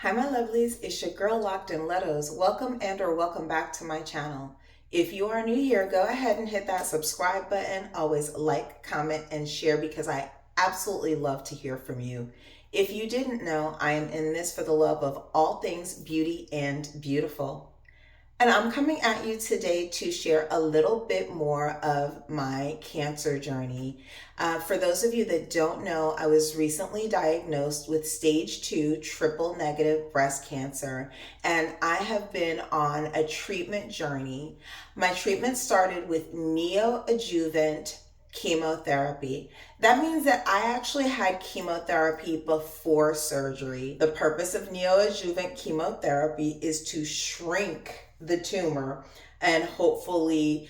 Hi my lovelies, it's your girl Loc'd and Letos. Welcome or welcome back to my channel. If you are new here, go ahead and hit that subscribe button. Always like, comment, and share because I absolutely love to hear from you. If you didn't know, I am in this for the love of all things beauty and beautiful. And I'm coming at you today to share a little bit more of my cancer journey. For those of you that don't know, I was recently diagnosed with stage 2 triple negative breast cancer, and I have been on a treatment journey. My treatment started with neoadjuvant chemotherapy. That means that I actually had chemotherapy before surgery. The purpose of neoadjuvant chemotherapy is to shrink the tumor and hopefully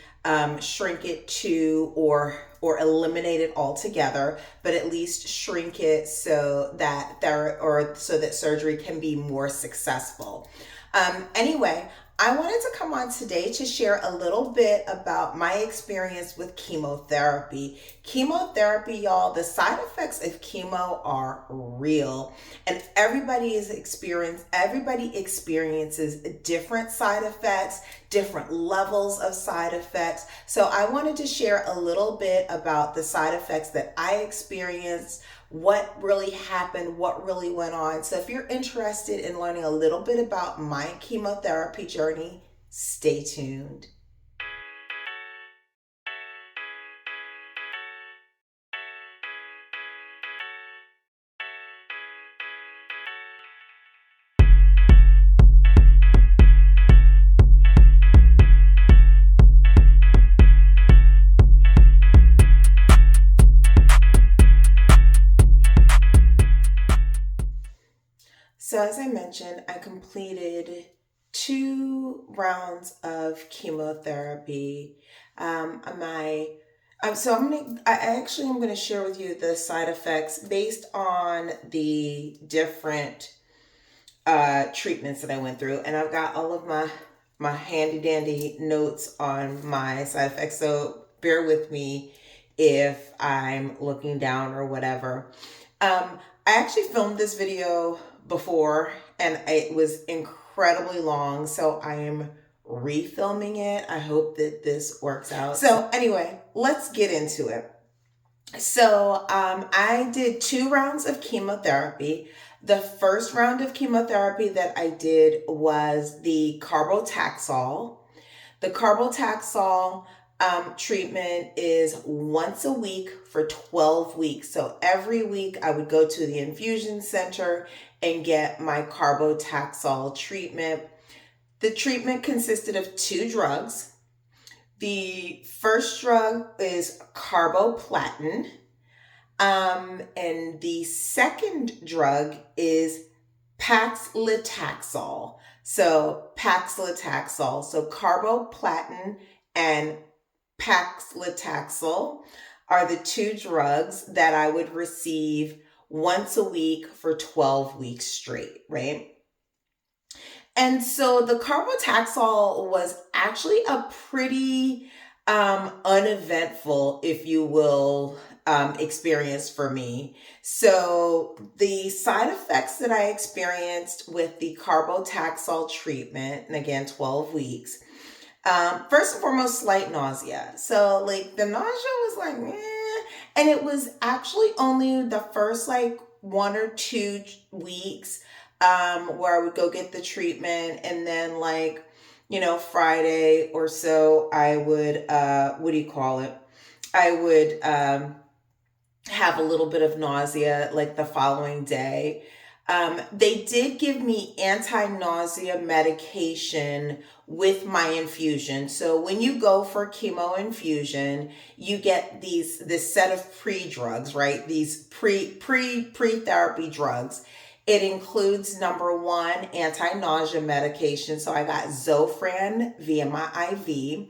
shrink it to or eliminate it altogether, but at least shrink it so that so that surgery can be more successful. Anyway, I wanted to come on today to share a little bit about my experience with chemotherapy. Chemotherapy, y'all, the side effects of chemo are real, and everybody experiences different side effects, different levels of side effects. So I wanted to share a little bit about the side effects that I experienced, what really happened, what really went on. So if you're interested in learning a little bit about my chemotherapy journey, stay tuned. So as I mentioned, I completed 2 rounds of chemotherapy. I actually am gonna share with you the side effects based on the different treatments that I went through, and I've got all of my handy dandy notes on my side effects. So bear with me if I'm looking down or whatever. I actually filmed this video before and it was incredibly long, so I am refilming it. I hope that this works out. So anyway, let's get into it. So I did 2 rounds of chemotherapy. The first round of chemotherapy that I did was the Carbo-Taxol. The Carbo-Taxol treatment is once a week for 12 weeks. So every week I would go to the infusion center and get my Carbo-Taxol treatment. The treatment consisted of 2 drugs. The first drug is Carbo-Platin, and the second drug is Paxlotaxol. So Paxlotaxol. So Carbo-Platin and Paxlotaxol are the 2 drugs that I would receive once a week for 12 weeks straight, right? And so the Carbo-Taxol was actually a pretty uneventful, if you will, experience for me. So the side effects that I experienced with the Carbo-Taxol treatment, and again, 12 weeks, first and foremost, slight nausea. So like the nausea was like, and it was actually only the first like 1 or 2 weeks where I would go get the treatment, and then like, Friday or so, I would, I would have a little bit of nausea like the following day. They did give me anti-nausea medication with my infusion. So when you go for chemo infusion, you get this set of pre-drugs, right? These pre-therapy drugs. It includes, number 1, anti-nausea medication. So I got Zofran via my IV.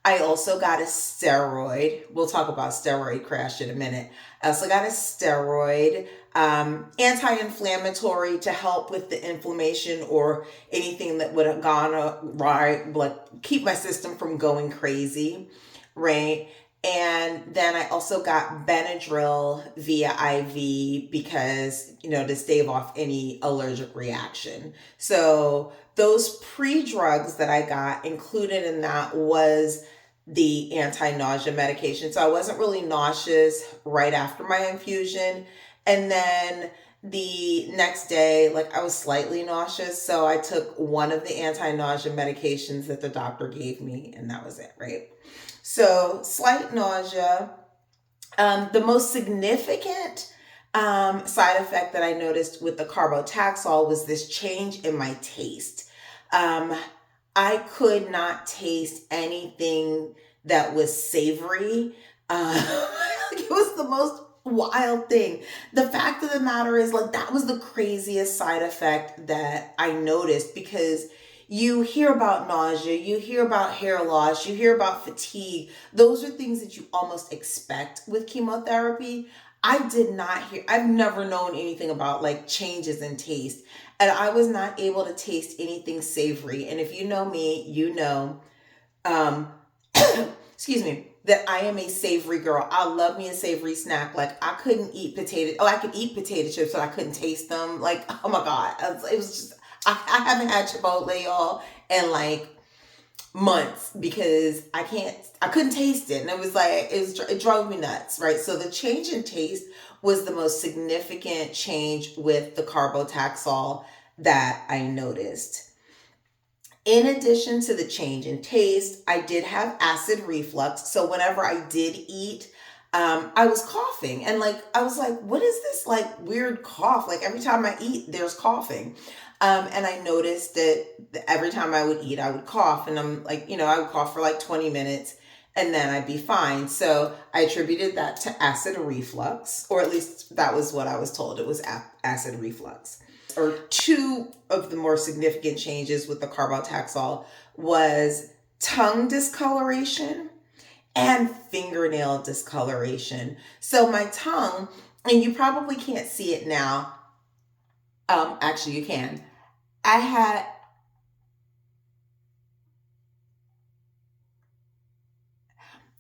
I also got a steroid. We'll talk about steroid crash in a minute. I also got a steroid, anti-inflammatory to help with the inflammation or anything that would have gone awry, like keep my system from going crazy, right? And then I also got Benadryl via IV because, to stave off any allergic reaction. So those pre-drugs that I got, included in that was the anti-nausea medication. So I wasn't really nauseous right after my infusion. And then the next day, like, I was slightly nauseous. So I took one of the anti-nausea medications that the doctor gave me, and that was it, right? So slight nausea. The most significant side effect that I noticed with the Carbo-Taxol was this change in my taste. I could not taste anything that was savory. It was the most wild thing. The fact of the matter is, like, that was the craziest side effect that I noticed, because you hear about nausea, you hear about hair loss, you hear about fatigue. Those are things that you almost expect with chemotherapy. I've never known anything about, like, changes in taste. And I was not able to taste anything savory. And if you know me, you know, um, excuse me, that I am a savory girl. I love me a savory snack. Like, I couldn't eat I could eat potato chips, but I couldn't taste them. Like, oh my God. It was just, I haven't had Chipotle, y'all, in like months, because I couldn't taste it. And it drove me nuts, right? So the change in taste was the most significant change with the Carbo-Taxol that I noticed. In addition to the change in taste, I did have acid reflux. So whenever I did eat, I was coughing, and like, I was like, what is this like weird cough? Like, every time I eat, there's coughing. And I noticed that every time I would eat, I would cough, and I'm like, I would cough for like 20 minutes and then I'd be fine. So I attributed that to acid reflux, or at least that was what I was told. It was acid reflux. Or two of the more significant changes with the Carbo-Taxol was tongue discoloration and fingernail discoloration. So my tongue, and you probably can't see it now. Actually, you can. I had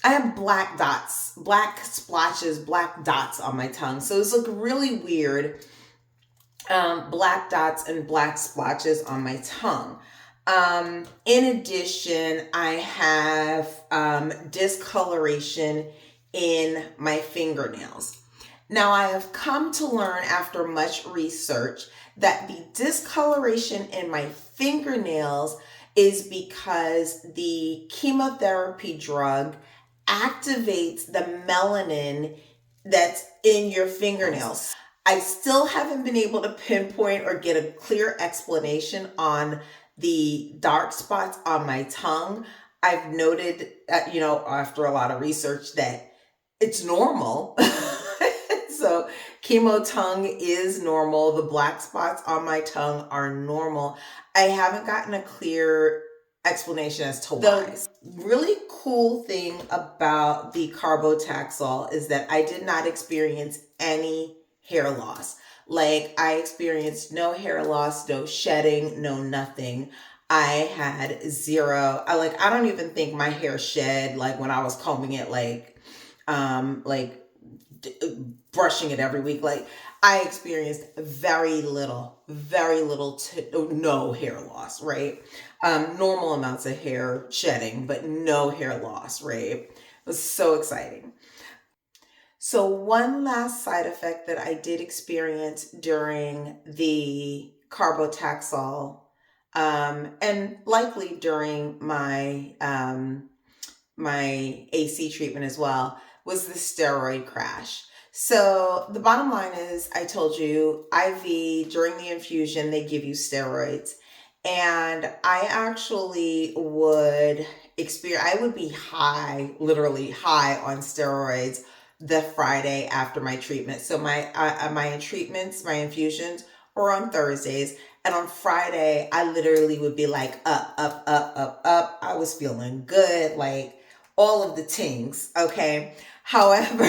I have black dots, black splotches, black dots on my tongue. So it's look really weird. Black dots and black splotches on my tongue. In addition, I have discoloration in my fingernails. Now, I have come to learn after much research that the discoloration in my fingernails is because the chemotherapy drug activates the melanin that's in your fingernails. I still haven't been able to pinpoint or get a clear explanation on the dark spots on my tongue. I've noted, after a lot of research, that it's normal. So chemo tongue is normal. The black spots on my tongue are normal. I haven't gotten a clear explanation as to why. The really cool thing about the Carbo-Taxol is that I did not experience any hair loss. Like, I experienced no hair loss, no shedding, no nothing. I had zero. I don't even think my hair shed, like, when I was combing it, brushing it every week. Like, I experienced very little to no hair loss, right? Normal amounts of hair shedding, but no hair loss, right? It was so exciting. So one last side effect that I did experience during the Carbo-Taxol, and likely during my AC treatment as well, was the steroid crash. So the bottom line is, I told you, IV, during the infusion, they give you steroids. And I actually I would be high, literally high on steroids the Friday after my treatment. So my treatments, my infusions were on Thursdays. And on Friday, I literally would be like up, up, up, up, up. I was feeling good, like all of the things, okay? However,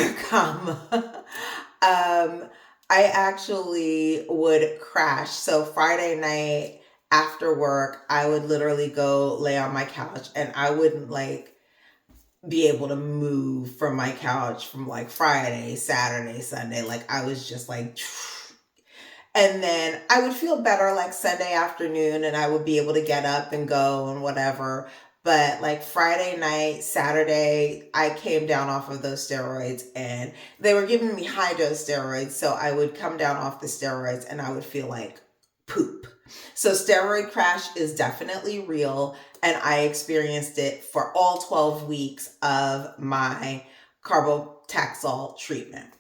I actually would crash. So Friday night after work, I would literally go lay on my couch, and I wouldn't be able to move from my couch from like Friday, Saturday, Sunday. Like I was just like, and then I would feel better like Sunday afternoon and I would be able to get up and go and whatever. But like Friday night, Saturday, I came down off of those steroids and they were giving me high dose steroids. So I would come down off the steroids and I would feel like poop. So steroid crash is definitely real. And I experienced it for all 12 weeks of my Carbo-Taxol treatment.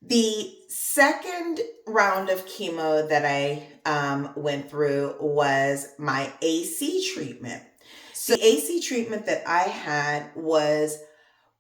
The second round of chemo that I went through was my AC treatment. So the AC treatment that I had was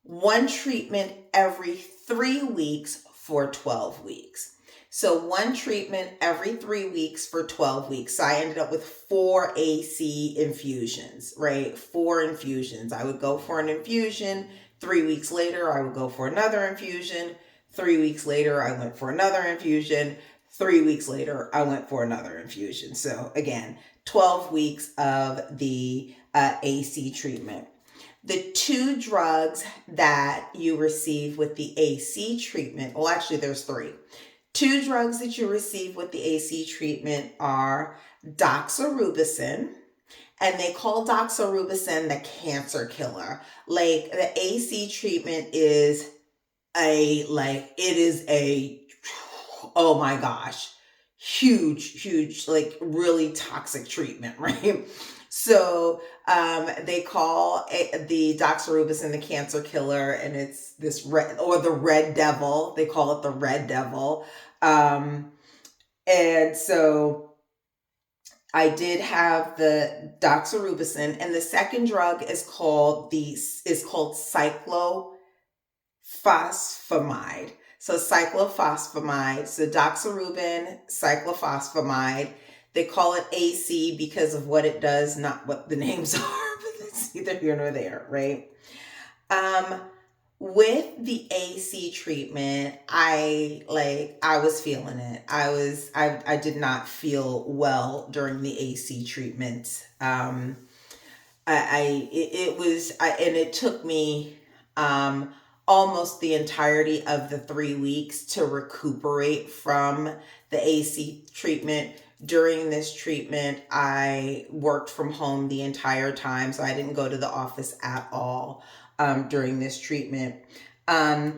one treatment every 3 weeks for 12 weeks. So one treatment every 3 weeks for 12 weeks. So I ended up with 4 AC infusions, right? 4 infusions. I would go for an infusion. 3 weeks later, I would go for another infusion. 3 weeks later, I went for another infusion. 3 weeks later, I went for another infusion. So again, 12 weeks of the AC treatment. The 2 drugs that you receive with the AC treatment, well, actually there's 3. 2 drugs that you receive with the AC treatment are doxorubicin, and they call doxorubicin the cancer killer. Like the AC treatment is oh my gosh, huge, like really toxic treatment, right? So they call the doxorubicin the cancer killer, and it's this red, or the red devil. They call it the red devil. And so I did have the doxorubicin, and the second drug is called cyclophosphamide. So cyclophosphamide, so doxorubin, cyclophosphamide. They call it AC because of what it does, not what the names are, but that's neither here nor there, right? With the AC treatment, I was feeling it. I did not feel well during the AC treatment. And it took me almost the entirety of the 3 weeks to recuperate from the AC treatment. During this treatment, I worked from home the entire time, so I didn't go to the office at all during this treatment. In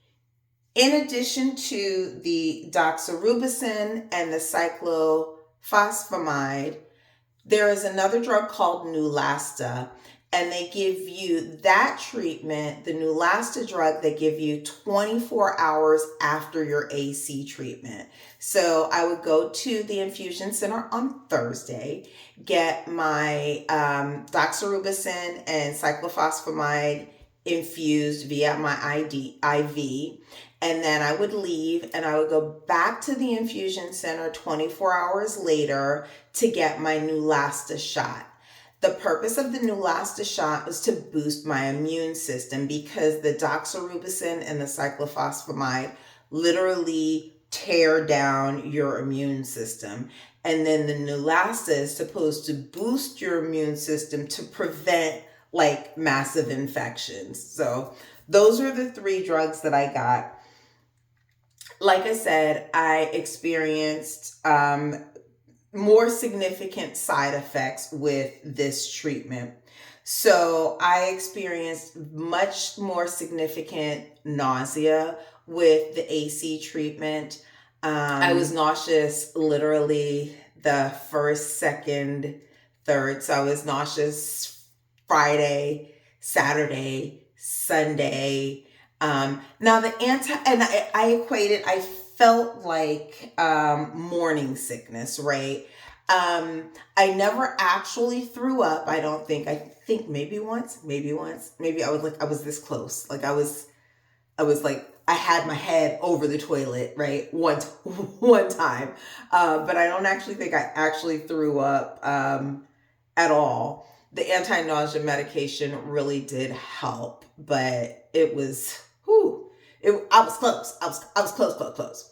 addition to the doxorubicin and the cyclophosphamide, there is another drug called Neulasta, and they give you that treatment, the Neulasta drug, they give you 24 hours after your AC treatment. So I would go to the infusion center on Thursday, get my doxorubicin and cyclophosphamide infused via my IV, and then I would leave and I would go back to the infusion center 24 hours later to get my Neulasta shot. The purpose of the Neulasta shot was to boost my immune system because the doxorubicin and the cyclophosphamide literally tear down your immune system. And then the Neulasta is supposed to boost your immune system to prevent like massive infections. So those are the 3 drugs that I got. Like I said, I experienced more significant side effects with this treatment. So I experienced much more significant nausea with the AC treatment. I was nauseous literally the first, second, third. So I was nauseous Friday, Saturday, Sunday. Now I felt like morning sickness, right? I never actually threw up. I think maybe once. Maybe I was this close. Like I was like, I had my head over the toilet, right? One time. But I don't actually think I actually threw up at all. The anti-nausea medication really did help, but it was, I was close. I was close.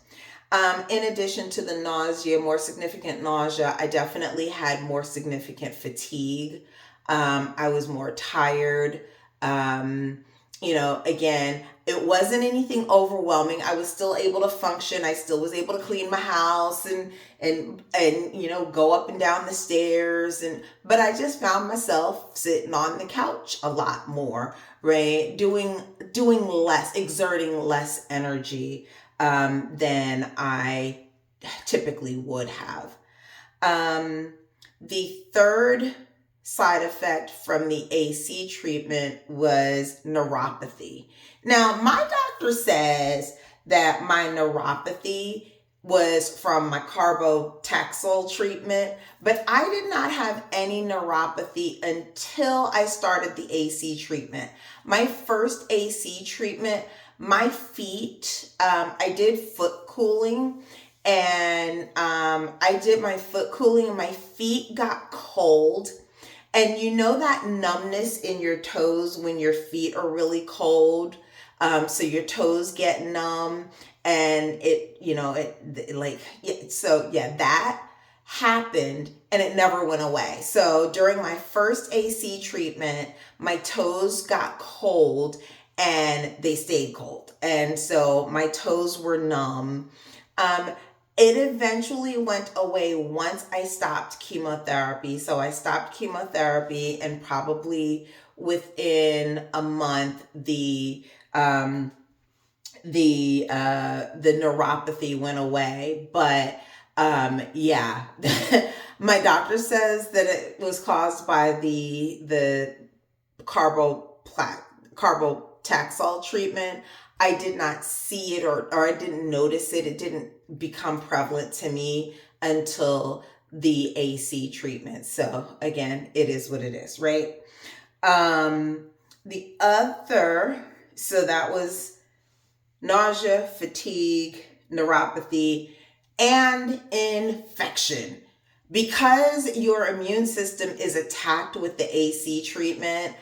In addition to the nausea, more significant nausea, I definitely had more significant fatigue. I was more tired. Again, it wasn't anything overwhelming. I was still able to function. I still was able to clean my house and go up and down the stairs, but I just found myself sitting on the couch a lot more, right? Doing less, exerting less energy than I typically would have. The third side effect from the AC treatment was neuropathy. Now, my doctor says that my neuropathy was from my Carbo-Taxol treatment, but I did not have any neuropathy until I started the AC treatment. My first AC treatment, my feet, I did foot cooling, and I did my foot cooling and my feet got cold. And you know that numbness in your toes when your feet are really cold? So your toes get numb and that happened and it never went away. So during my first AC treatment, my toes got cold and they stayed cold. And so my toes were numb. It eventually went away once I stopped chemotherapy. So I stopped chemotherapy, and probably within a month, the neuropathy went away. But my doctor says that it was caused by the Carbo-Taxol treatment. I did not see it or I didn't notice it. It didn't become prevalent to me until the AC treatment. So again, it is what it is, right? So that was nausea, fatigue, neuropathy, and infection. Because your immune system is attacked with the AC treatment,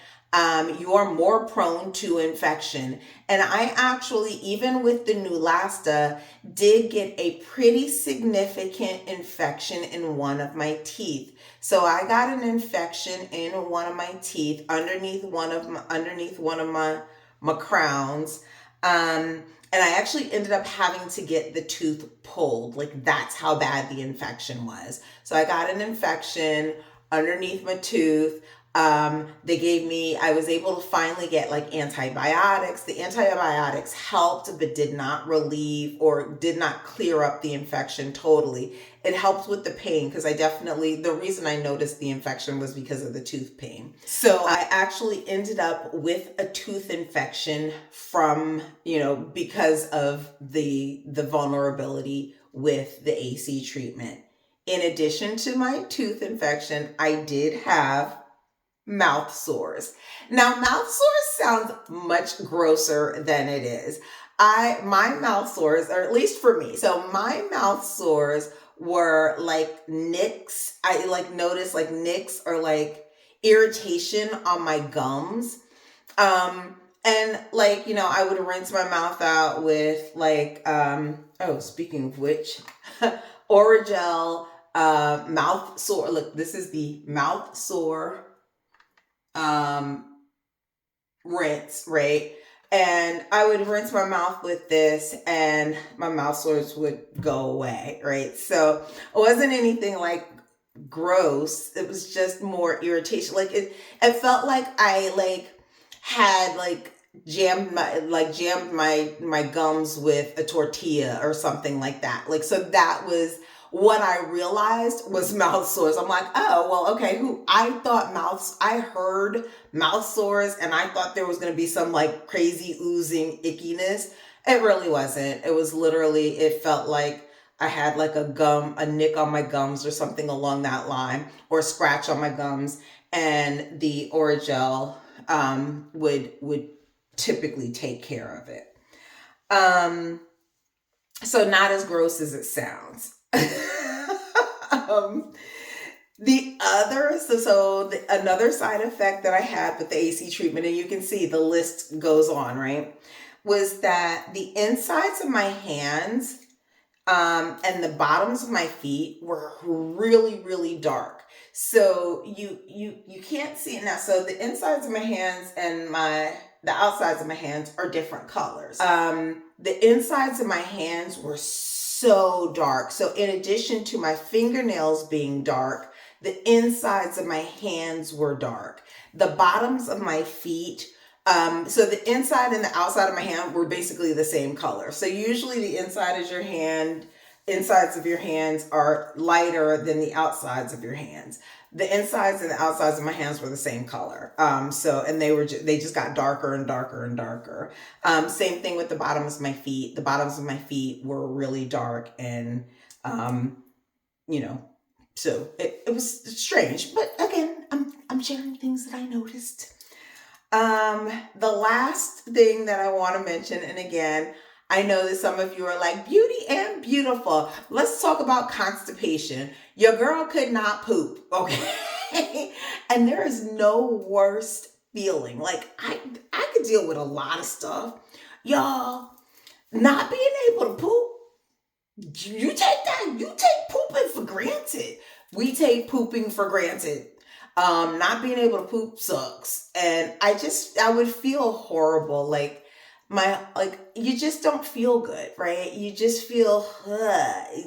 you are more prone to infection. And I actually, even with the Neulasta, did get a pretty significant infection in one of my teeth. So I got an infection in one of my teeth underneath one of my crowns. And I actually ended up having to get the tooth pulled. Like, that's how bad the infection was. So I got an infection underneath my tooth. I was able to finally get like antibiotics. The antibiotics helped, but did not relieve or did not clear up the infection totally. It helped with the pain because the reason I noticed the infection was because of the tooth pain. So I actually ended up with a tooth infection from, because of the vulnerability with the AC treatment. In addition to my tooth infection, I did have mouth sores. Now, mouth sores sounds much grosser than it is. My mouth sores, or at least for me, so my mouth sores were like nicks. I noticed like nicks or like irritation on my gums. And I would rinse my mouth out with speaking of which, Orajel mouth sore. Look, this is the mouth sore rinse, right? And I would rinse my mouth with this and my mouth sores would go away, right? So it wasn't anything like gross. It was just more irritation. Like it felt like I had jammed my gums with a tortilla or something like that. So that was what I realized was mouth sores. I'm like, oh, well, okay, I heard mouth sores and I thought there was going to be some like crazy oozing ickiness. It really wasn't. It was literally, it felt like I had like a nick on my gums or something along that line, or a scratch on my gums, and the Orajel would typically take care of it. So not as gross as it sounds. Another side effect that I had with the AC treatment, and you can see the list goes on, right, was that the insides of my hands and the bottoms of my feet were really, really dark. So you can't see it now. So the insides of my hands and the outsides of my hands are different colors. The insides of my hands were so dark. So in addition to my fingernails being dark, the insides of my hands were dark. The bottoms of my feet, so the inside and the outside of my hand were basically the same color. So usually the insides of your hands are lighter than the outsides of your hands. The insides and the outsides of my hands were the same color. And they just got darker and darker and darker. Same thing with the bottoms of my feet. The bottoms of my feet were really dark and, so it was strange. But again, I'm sharing things that I noticed. The last thing that I want to mention, and again, I know that some of you are like, beauty and beautiful. Let's talk about constipation. Your girl could not poop, okay? And there is no worst feeling. Like, I could deal with a lot of stuff. Y'all, not being able to poop, you take pooping for granted. We take pooping for granted. Not being able to poop sucks. And I would feel horrible. Like, you just don't feel good, right? You just feel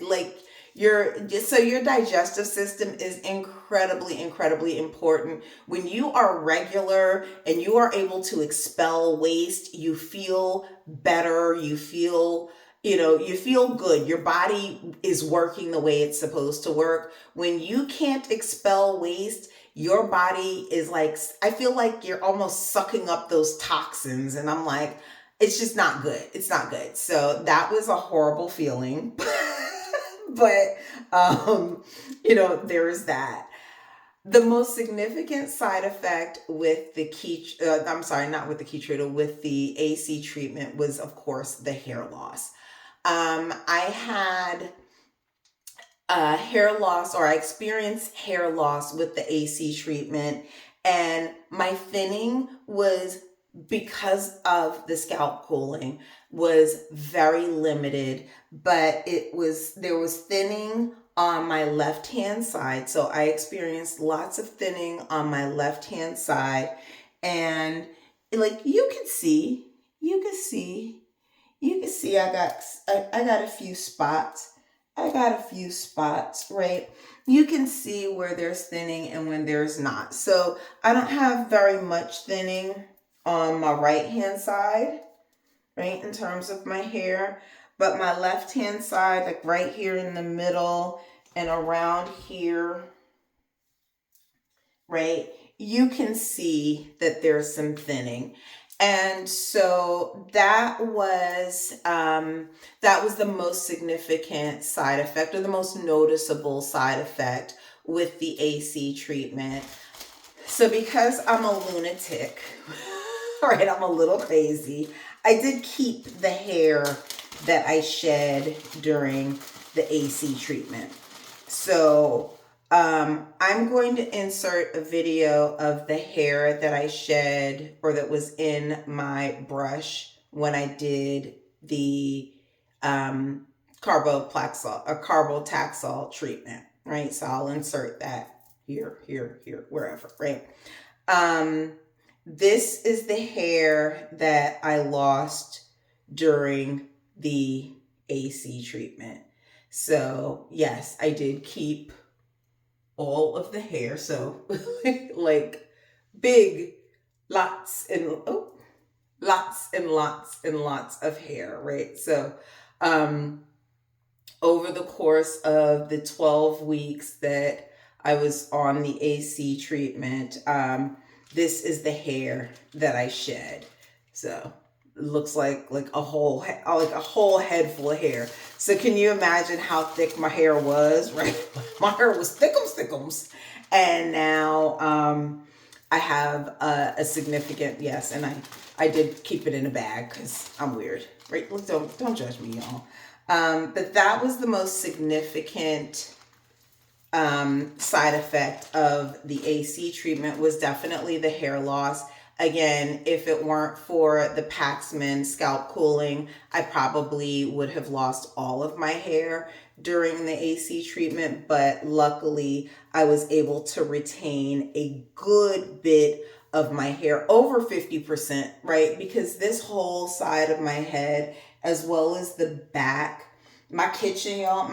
like your digestive system is incredibly, incredibly important. When you are regular and you are able to expel waste, you feel better. You feel good. Your body is working the way it's supposed to work. When you can't expel waste, your body is like, I feel like you're almost sucking up those toxins. And I'm like, it's just not good. It's not good. So that was a horrible feeling. But, there is that. The most significant side effect with the with the AC treatment was, of course, the hair loss. I had hair loss, or I experienced hair loss with the AC treatment, and my thinning was, because of the scalp cooling, was very limited, but there was thinning on my left hand side. So I experienced lots of thinning on my left hand side, and like you can see I got a few spots. Right? You can see where there's thinning and when there's not. So I don't have very much thinning on my right hand side, right, in terms of my hair, but my left hand side, like right here in the middle and around here, right, you can see that there's some thinning. And so that was the most significant side effect, or the most noticeable side effect with the AC treatment. So because I'm a lunatic, right, I'm a little crazy, I did keep the hair that I shed during the AC treatment. So I'm going to insert a video of the hair that I shed, or that was in my brush when I did the Carbo-Taxol treatment, right? So I'll insert that here, wherever, right? This is the hair that I lost during the AC treatment. So yes, I did keep all of the hair. So like big lots and lots of hair, right? So over the course of the 12 weeks that I was on the AC treatment, this is the hair that I shed. So it looks like a whole head full of hair. So can you imagine how thick my hair was, right? My hair was thickums. And now I have a significant, yes, and I did keep it in a bag because I'm weird, right? Look, don't judge me, y'all. But that was the most significant side effect of the AC treatment, was definitely the hair loss. Again, if it weren't for the Paxman scalp cooling, I probably would have lost all of my hair, during the AC treatment, but luckily I was able to retain a good bit of my hair, over 50%, right? Because this whole side of my head, as well as the back, my kitchen, y'all,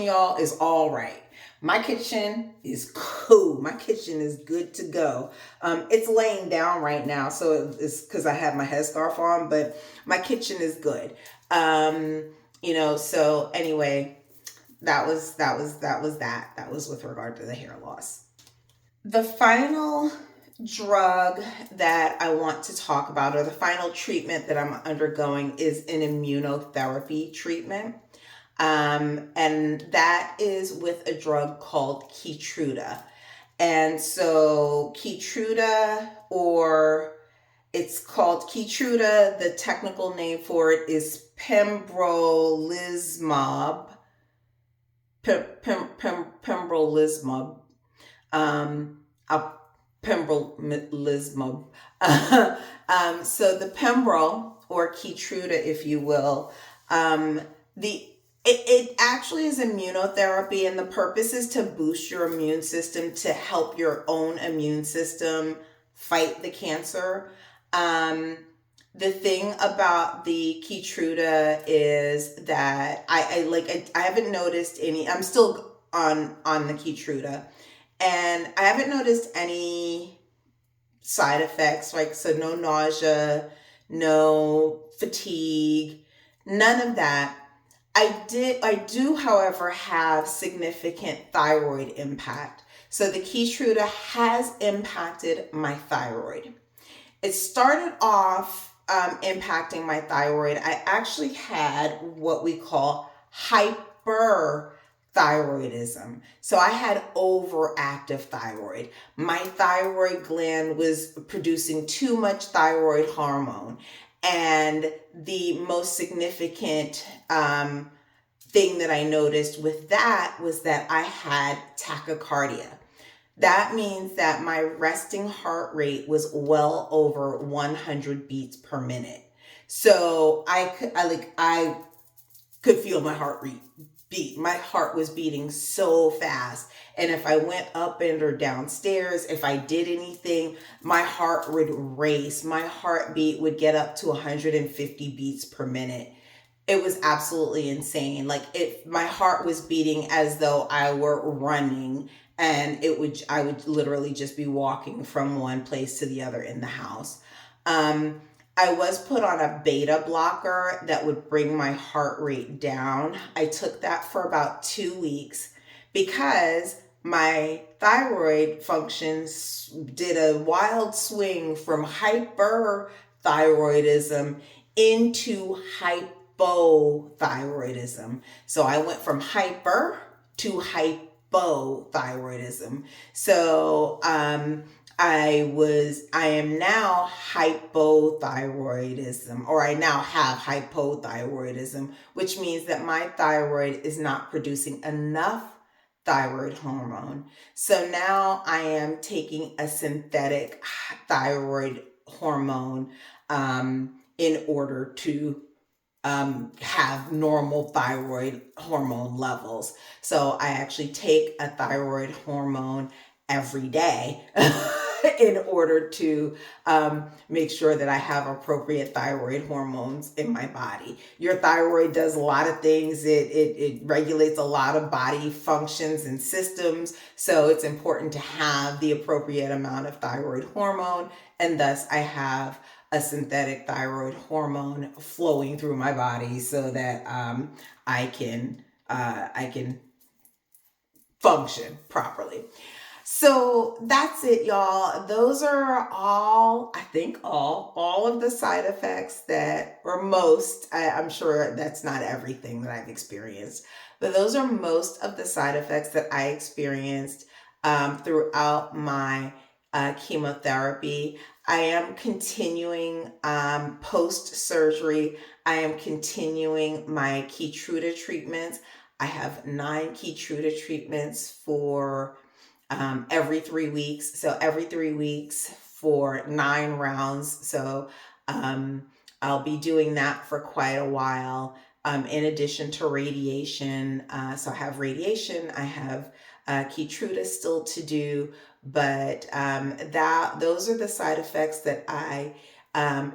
y'all, is all right. My kitchen is cool. My kitchen is good to go. It's laying down right now, so it's because I have my headscarf on, but my kitchen is good. So anyway, that was that. That was with regard to the hair loss. The final drug that I want to talk about, or the final treatment that I'm undergoing, is an immunotherapy treatment. And that is with a drug called Keytruda. And so Keytruda, or it's called Keytruda, the technical name for it is pembrolizumab. Pembrolizumab. Pembrolizumab. So the Pembro, or Keytruda, if you will, it actually is immunotherapy, and the purpose is to boost your immune system, to help your own immune system fight the cancer. The thing about the Keytruda is that I haven't noticed any. I'm still on the Keytruda, and I haven't noticed any side effects, like, so no nausea, no fatigue, none of that. I do, however, have significant thyroid impact. So the Keytruda has impacted my thyroid. It started off impacting my thyroid. I actually had what we call hyperthyroidism. So I had overactive thyroid. My thyroid gland was producing too much thyroid hormone. And the most significant thing that I noticed with that was that I had tachycardia. That means that my resting heart rate was well over 100 beats per minute. So I could feel my heart rate beat. My heart was beating so fast. And if I went up and or downstairs, if I did anything, my heart would race. My heartbeat would get up to 150 beats per minute. It was absolutely insane. Like, if my heart was beating as though I were running, and I would literally just be walking from one place to the other in the house. I was put on a beta blocker that would bring my heart rate down. I took that for about 2 weeks because my thyroid functions did a wild swing from hyperthyroidism into hypothyroidism. So I went from hyper to hypothyroidism. So I am now hypothyroidism, or I now have hypothyroidism, which means that my thyroid is not producing enough thyroid hormone. So now I am taking a synthetic thyroid hormone in order to have normal thyroid hormone levels. So I actually take a thyroid hormone every day in order to make sure that I have appropriate thyroid hormones in my body. Your thyroid does a lot of things. It regulates a lot of body functions and systems. So it's important to have the appropriate amount of thyroid hormone. And thus I have a synthetic thyroid hormone flowing through my body so that I can function properly. So that's it, y'all. Those are all, I think all of the side effects that, or most, I'm sure that's not everything that I've experienced, but those are most of the side effects that I experienced throughout my chemotherapy. I am continuing post-surgery. I am continuing my Keytruda treatments. I have 9 Keytruda treatments for every 3 weeks. So every 3 weeks for 9 rounds. So I'll be doing that for quite a while. in addition to radiation. So I have radiation, I have Keytruda still to do, but those are the side effects that I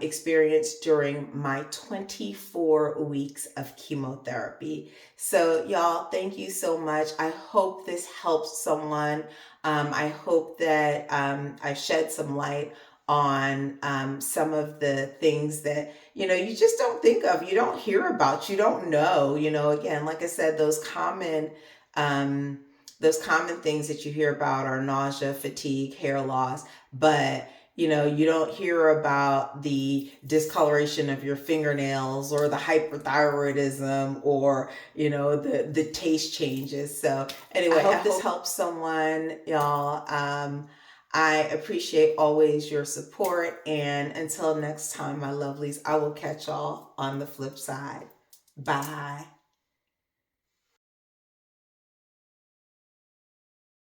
experienced during my 24 weeks of chemotherapy. So y'all, thank you so much. I hope this helps someone. I hope that I shed some light on some of the things that you just don't think of, you don't hear about, you don't know. Again, like I said, those common things that you hear about are nausea, fatigue, hair loss, but you don't hear about the discoloration of your fingernails or the hyperthyroidism or the taste changes. So anyway, I hope this helps someone, y'all. I appreciate always your support, and until next time, my lovelies, I will catch y'all on the flip side. Bye.